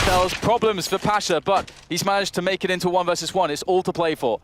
spells problems for Pasha, but he's managed to make it into 1 versus 1. It's all to play for.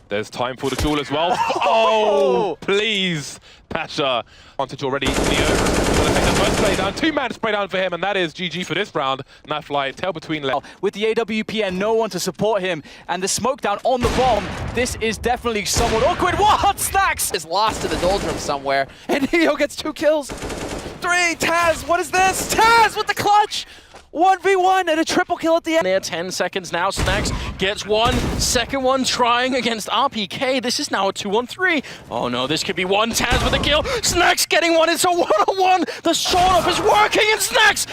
There's time for the duel as well. Oh, please, Pasha. Advantage already. Neo gonna take the first spray down. 2-man spray down for him, and that is GG for this round. Knife light, tail between legs. With the AWP and no one to support him, and the smoke down on the bomb, this is definitely somewhat awkward. What? Snacks is lost in the doldrums somewhere, and Neo gets 2 kills. 3, Taz, what is this? Taz with the clutch! 1v1 and a triple kill at the end. There, 10 seconds now. Snacks gets one. Second one trying against RPK. This is now a 2-on-3. Oh no, this could be one. Taz with a kill. Snacks getting one. It's a 1-on-1. The sort-off is working, and Snacks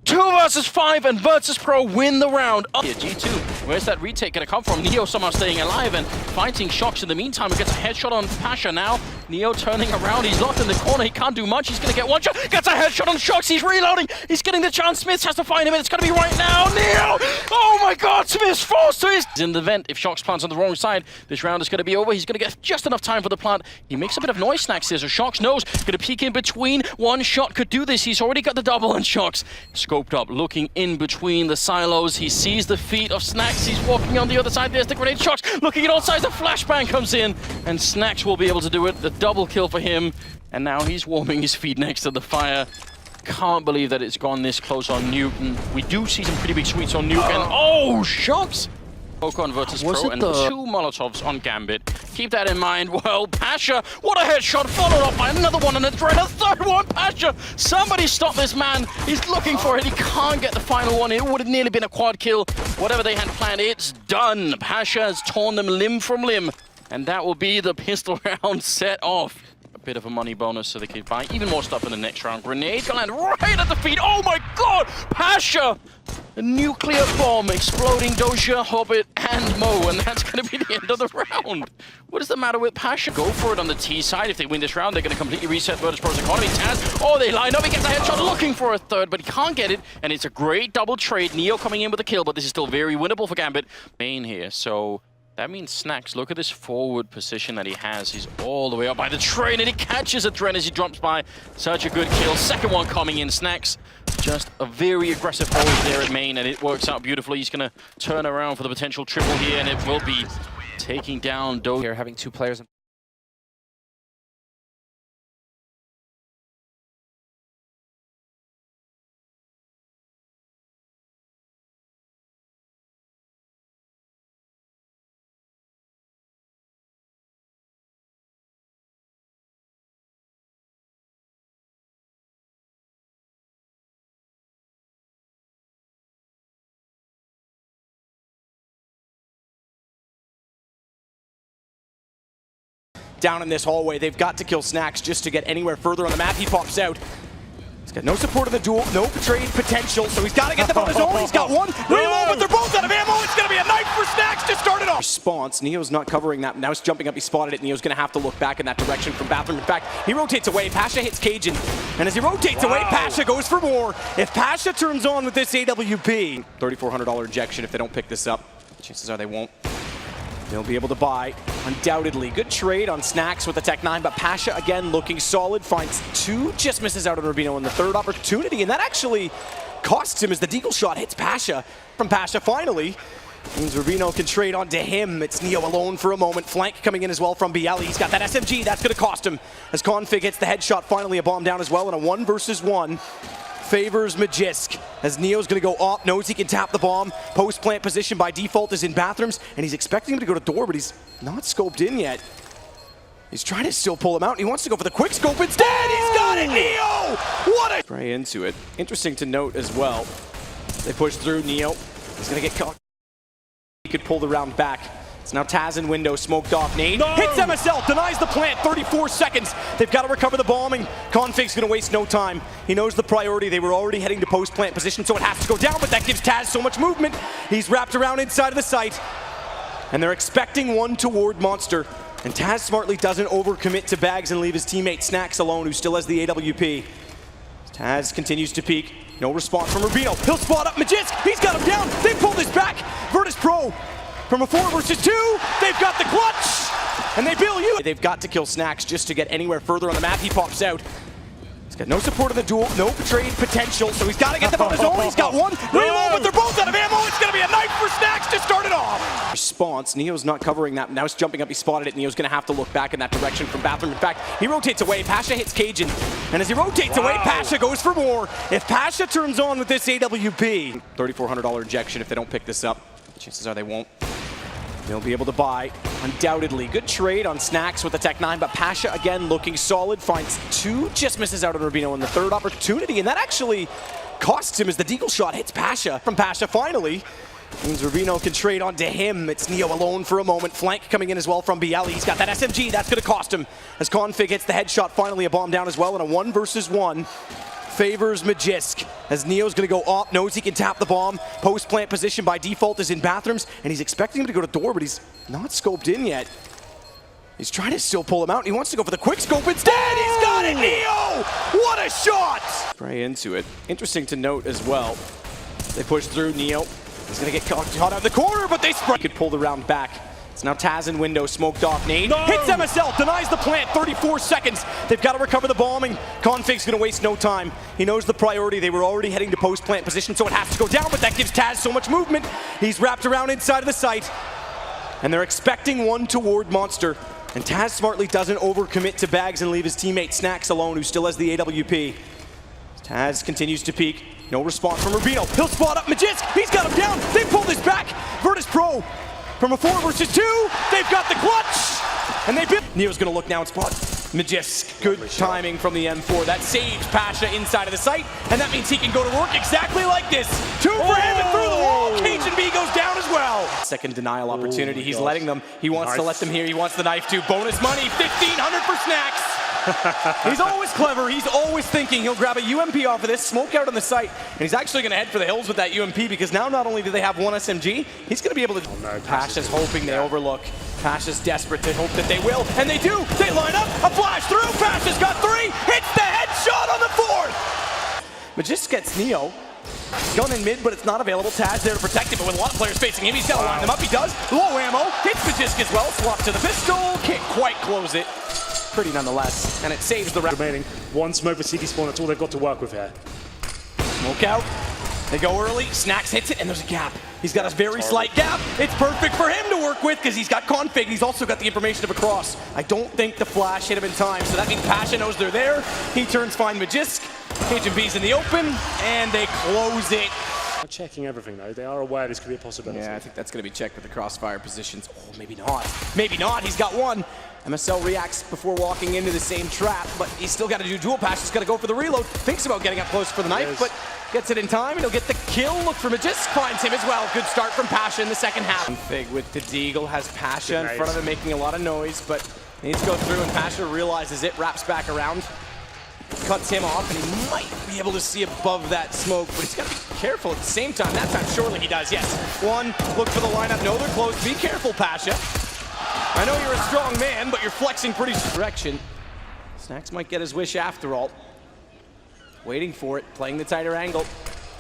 2 versus 5, and virtus.pro win the round. Here, G2, where's that retake gonna come from? Neo somehow staying alive and fighting Shocks in the meantime. He gets a headshot on Pasha now. Neo turning around, he's locked in the corner, he can't do much. He's gonna get one shot, gets a headshot on Shocks, he's reloading. He's getting the chance, Smith has to find him, and it's gonna be right now. Neo! Oh my god, Smith's forced to his... In the vent, if Shocks plants on the wrong side, this round is gonna be over. He's gonna get just enough time for the plant. He makes a bit of noise, Snacks here, so Shocks knows. Gonna peek in between, one shot could do this. He's already got the double, and Shocks scoped up, looking in between the silos. He sees the feet of Snacks. He's walking on the other side. There's the grenade. Shocks looking at all sides. A flashbang comes in, and Snacks will be able to do it. The double kill for him, and now he's warming his feet next to the fire. Can't believe that it's gone this close on Newton. We do see some pretty big sweets on Nuke, and oh, Shocks! Poke on virtus.pro and 2 Molotovs on Gambit. Keep that in mind. Well, Pasha, what a headshot, followed up by another one, and a threat, a third one. Pasha, somebody stop this man. He's looking for it. He can't get the final one. It would have nearly been a quad kill. Whatever they had planned, it's done. Pasha has torn them limb from limb, and that will be the pistol round set off. A bit of a money bonus so they can buy even more stuff in the next round. Grenade can land right at the feet. Oh my god, Pasha! A nuclear bomb exploding Doja, Hobbit, and Mo, and that's going to be the end of the round. What is the matter with Pasha? Go for it on the T side. If they win this round, they're going to completely reset virtus.pro's economy. Taz, oh, they line up. He gets a headshot looking for a third, but he can't get it, and it's a great double trade. Neo coming in with a kill, but this is still very winnable for Gambit. Main here, so... That means Snacks, look at this forward position that he has. He's all the way up by the train, and he catches a threat as he drops by. Such a good kill. Second one coming in. Snacks, just a very aggressive hold there at main, and it works out beautifully. He's going to turn around for the potential triple here, and it will be taking down Doja. Here, having 2 players. Down in this hallway, they've got to kill Snacks just to get anywhere further on the map. He pops out. He's got no support in the duel, no trade potential, so he's got to get them on his own. He's got one reload, but they're both out of ammo. It's going to be a knife for Snacks to start it off. Response, Neo's not covering that. Now he's jumping up, he spotted it. Neo's going to have to look back in that direction from Bathroom. In fact, he rotates away. Pasha hits Cajun, and as he rotates away, Pasha goes for more. If Pasha turns on with this AWP, $3,400 injection if they don't pick this up. Chances are they won't. They'll be able to buy, undoubtedly. Good trade on Snacks with the Tech 9, but Pasha, again, looking solid. Finds 2, just misses out on Rubino in the third opportunity, and that actually costs him as the deagle shot hits Pasha. From Pasha, finally, means Rubino can trade onto him. It's Neo alone for a moment. Flank coming in as well from BL. He's got that SMG. That's going to cost him. As Config hits the headshot, finally a bomb down as well, and a 1 versus 1. Favors Magisk, as Neo's going to go up, knows he can tap the bomb. Post-plant position by default is in Bathrooms, and he's expecting him to go to door, but he's not scoped in yet. He's trying to still pull him out, and he wants to go for the quick scope instead. He's got it, Neo! What a... Spray into it. Interesting to note as well. They push through, Neo. He's going to get caught. He could pull the round back. It's now Taz in window, smoked off. Nade hits MSL, denies the plant, 34 seconds. They've got to recover the bombing. Config's going to waste no time. He knows the priority. They were already heading to post-plant position, so it has to go down, but that gives Taz so much movement. He's wrapped around inside of the site, and they're expecting one toward Monster. And Taz smartly doesn't overcommit to bags and leave his teammate Snacks alone, who still has the AWP. Taz continues to peek. No response from Rubino. He'll spot up Magisk. He's got him down. They pull this back. virtus.pro. From a 4 versus 2, they've got the clutch, and they bill you. They've got to kill Snacks just to get anywhere further on the map. He pops out. Got no support in the duel, no betrayed potential, so he's got to get them on his own. He's got one reload, but they're both out of ammo. It's going to be a knife for Snacks to start it off. Response, Neo's not covering that. Now he's jumping up, he spotted it. Neo's going to have to look back in that direction from Bathroom. In fact, he rotates away. Pasha hits Cajun, and as he rotates away, Pasha goes for more. If Pasha turns on with this AWP, $3,400 injection if they don't pick this up. Chances are they won't. They'll be able to buy, undoubtedly. Good trade on Snacks with the Tech 9, but Pasha, again, looking solid. Finds two, just misses out on Rubino in the third opportunity, and that actually costs him as the deagle shot hits Pasha. From Pasha, finally, means Rubino can trade onto him. It's Neo alone for a moment. Flank coming in as well from BL. He's got that SMG. That's going to cost him. As Config hits the headshot, finally a bomb down as well, and a 1 versus 1. Favors Magisk, as Neo's gonna go up, knows he can tap the bomb. Post plant position by default is in Bathrooms, and he's expecting him to go to door, but he's not scoped in yet. He's trying to still pull him out, and he wants to go for the quick scope instead. He's got it, Neo! What a shot! Spray into it. Interesting to note as well. They push through, Neo. He's gonna get caught out of the corner, but they spray. He could pull the round back. It's now Taz in window, smoked off. Nade hits MSL, denies the plant, 34 seconds. They've got to recover the bombing. Config's going to waste no time. He knows the priority. They were already heading to post plant position, so it has to go down, but that gives Taz so much movement. He's wrapped around inside of the site, and they're expecting one toward Monster. And Taz smartly doesn't overcommit to bags and leave his teammate Snacks alone, who still has the AWP. Taz continues to peek. No response from Rubino. He'll spot up Magisk. He's got him down. They pull this back. virtus.pro. From a 4 versus 2, they've got the clutch! And they've been... Neo's gonna look now and spot Magisk. Good timing from the M4. That saves Pasha inside of the site, and that means he can go to work exactly like this. 2 for him and through the wall. Cajun B goes down as well. Second denial opportunity. He's letting them. He wants to let them here. He wants the knife too. Bonus money, $1,500 for Snacks. He's always clever. He's always thinking he'll grab a UMP off of this, smoke out on the site, and he's actually going to head for the hills with that UMP because now not only do they have one SMG, he's going to be able to... Oh, no, Pasha's hoping they overlook. Pasha's desperate to hope that they will, and they do. They line up, a flash through. Pasha's got 3, hits the headshot on the 4th. Magisk gets Neo. Gun in mid, but it's not available. Taz there to protect it, but with a lot of players facing him, he's got to line them up. He does. Low ammo. Hits Magisk as well. Swap to the pistol. Can't quite close it. Pretty nonetheless, and it saves the round. Remaining one smoke for CT spawn, that's all they've got to work with here. Smoke out, they go early, Snacks hits it, and there's a gap. He's got a very slight gap. It's perfect for him to work with because he's got config, he's also got the information of a cross. I don't think the flash hit him in time, so that means Pasha knows they're there. He turns fine Magisk, Cajun B's in the open, and they close it. They're checking everything though, they are aware this could be a possibility. Yeah, I think that's going to be checked with the crossfire positions. Oh, maybe not. Maybe not, he's got one. MSL reacts before walking into the same trap, but he's still got to do dual pass. He's got to go for the reload. Thinks about getting up close for the knife, but gets it in time, and he'll get the kill. Look for Magisk, finds him as well. Good start from Pasha in the second half. Fig with the deagle, has Pasha in front of him making a lot of noise, but needs to go through, and Pasha realizes it, wraps back around, cuts him off, and he might be able to see above that smoke, but he's got to be careful at the same time. That time, surely he does, yes. One, look for the lineup. No, they're close. Be careful, Pasha. I know you're a strong man, but you're flexing pretty direction. Snacks might get his wish after all. Waiting for it, playing the tighter angle.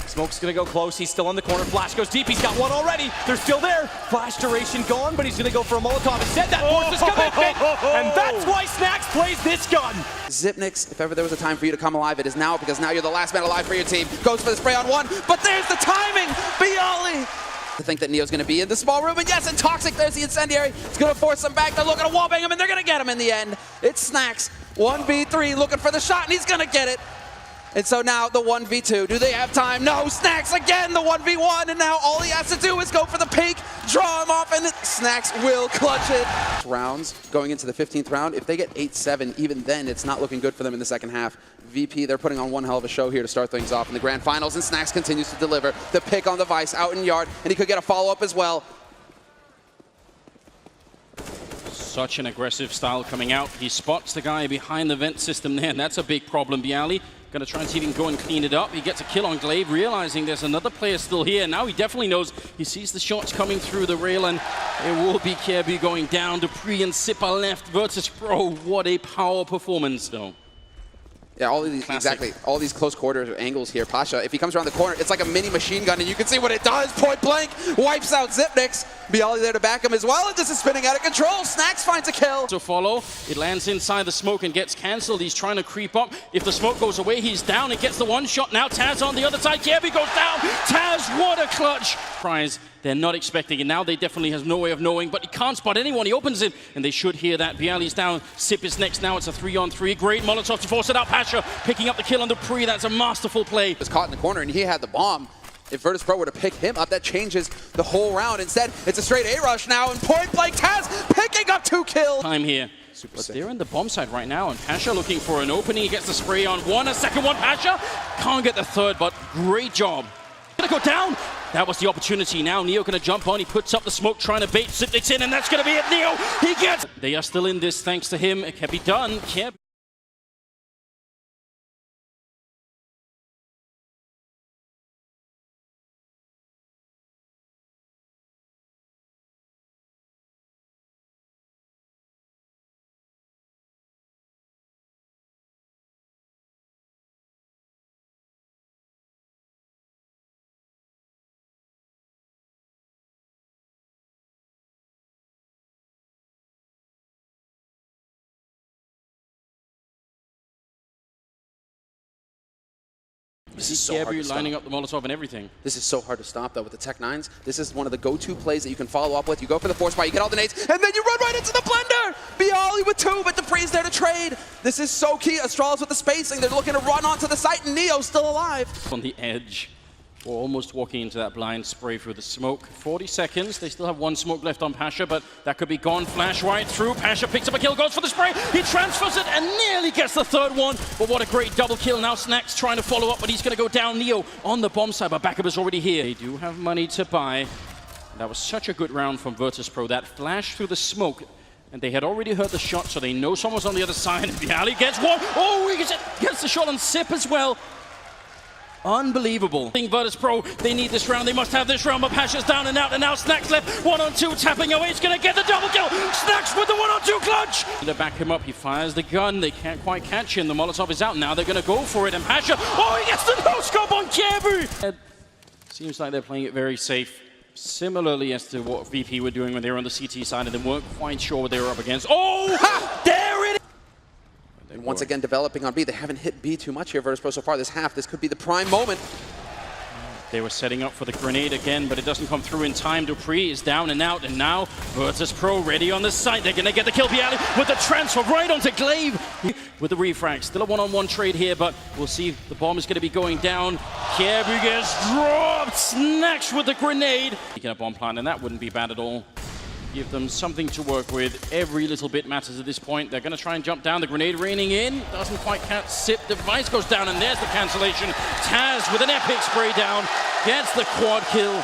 Smoke's gonna go close, he's still on the corner. Flash goes deep, he's got one already. They're still there. Flash duration gone, but he's gonna go for a Molotov. Instead, that forces commitment, and that's why Snacks plays this gun. Zipnix, if ever there was a time for you to come alive, it is now, because now you're the last man alive for your team. Goes for the spray on 1, but there's the timing! Bialy! To think that Neo's going to be in the small room, and yes, and Toxic, there's the incendiary. It's going to force them back. They're looking to wallbang him, and they're going to get him in the end. It's Snacks, 1v3, looking for the shot, and he's going to get it. And so now the 1v2. Do they have time? No, Snacks again, the 1v1, and now all he has to do is go for the peek, draw him off, and Snacks will clutch it. Rounds going into the 15th round. If they get 8-7, even then, it's not looking good for them in the second half. VP, they're putting on one hell of a show here to start things off in the grand finals, and Snacks continues to deliver. The pick on the Vice out in yard, and he could get a follow-up as well. Such an aggressive style coming out. He spots the guy behind the vent system there, and that's a big problem. Bialy going to try and see if he can go and clean it up. He gets a kill on Glaive, realizing there's another player still here. Now he definitely knows. He sees the shots coming through the rail, and it will be Kirby going down. Dupree and Sipper left. virtus.pro, what a power performance, though. Yeah, all of these, exactly. All these close quarters angles here. Pasha, if he comes around the corner, it's like a mini machine gun, and you can see what it does. Point blank, wipes out Zipnix. Bialy there to back him as well, and this is spinning out of control. Snacks finds a kill. To follow, it lands inside the smoke and gets cancelled. He's trying to creep up. If the smoke goes away, he's down. It gets the one shot. Now Taz on the other side. Kievi goes down. Taz, what a clutch. Prize. They're not expecting it. Now they definitely have no way of knowing, but he can't spot anyone. He opens it, and they should hear that. Bialy's down. Sip is next. Now it's a 3-on-3. Great Molotov to force it out. Pasha picking up the kill on Dupree. That's a masterful play. He was caught in the corner, and he had the bomb. If virtus.pro were to pick him up, that changes the whole round. Instead, it's a straight A-rush now, and point blank Taz picking up 2 kills. Time here. But they're in the bomb side right now, and Pasha looking for an opening. He gets the spray on one, a second one. Pasha can't get the third, but great job. Gonna go down. That was the opportunity. Now Neo gonna jump on. He puts up the smoke, trying to bait Zipnix in, and that's gonna be it. Neo, he gets. They are still in this thanks to him. It can be done. Can't. This is so hard to lining stop. up the Molotov and everything. This is so hard to stop, though, with the Tech 9s. This is one of the go-to plays that you can follow up with. You go for the force buy, you get all the nades, and then you run right into the blender! Bialy with 2, but Dupree's there to trade. This is so key. Astralis with the spacing. They're looking to run onto the site, and Neo's still alive. On the edge. We're almost walking into that blind spray through the smoke. 40 seconds. They still have 1 smoke left on Pasha, but that could be gone. Flash right through. Pasha picks up a kill, goes for the spray. He transfers it and nearly gets the 3rd one. But what a great double kill. Now Snacks trying to follow up, but he's going to go down. Neo on the bomb side, but backup is already here. They do have money to buy. That was such a good round from virtus.pro. That flash through the smoke. And they had already heard the shot, so they know someone's on the other side. Bialy gets one. Oh, he gets the shot on Sip as well. Unbelievable. virtus.pro, they need this round. They must have this round, but Pasha's down and out, and now Snacks left. 1-on-2, tapping away. He's going to get the double kill. Snacks with the 1-on-2 clutch. They back him up. He fires the gun. They can't quite catch him. The Molotov is out. Now they're going to go for it, and Pasha, oh, he gets the no-scope on Kievu. Seems like they're playing it very safe. Similarly as to what VP were doing when they were on the CT side, and they weren't quite sure what they were up against. Oh, there it is. And once again, developing on B. They haven't hit B too much here, virtus.pro, so far this half. This could be the prime moment. They were setting up for the grenade again, but it doesn't come through in time. Dupree is down and out, and now virtus.pro ready on the site. They're going to get the kill. Bialy with the transfer right onto Glaive with the refrag. Still a 1-on-1 trade here, but we'll see if the bomb is going to be going down. Kievu gets dropped. Snacks with the grenade. Taking a bomb plant, and that wouldn't be bad at all. Give them something to work with. Every little bit matters at this point. They're going to try and jump down. The grenade raining in. Doesn't quite catch Sip. Device goes down, and there's the cancellation. Taz with an epic spray down. Gets the quad kill.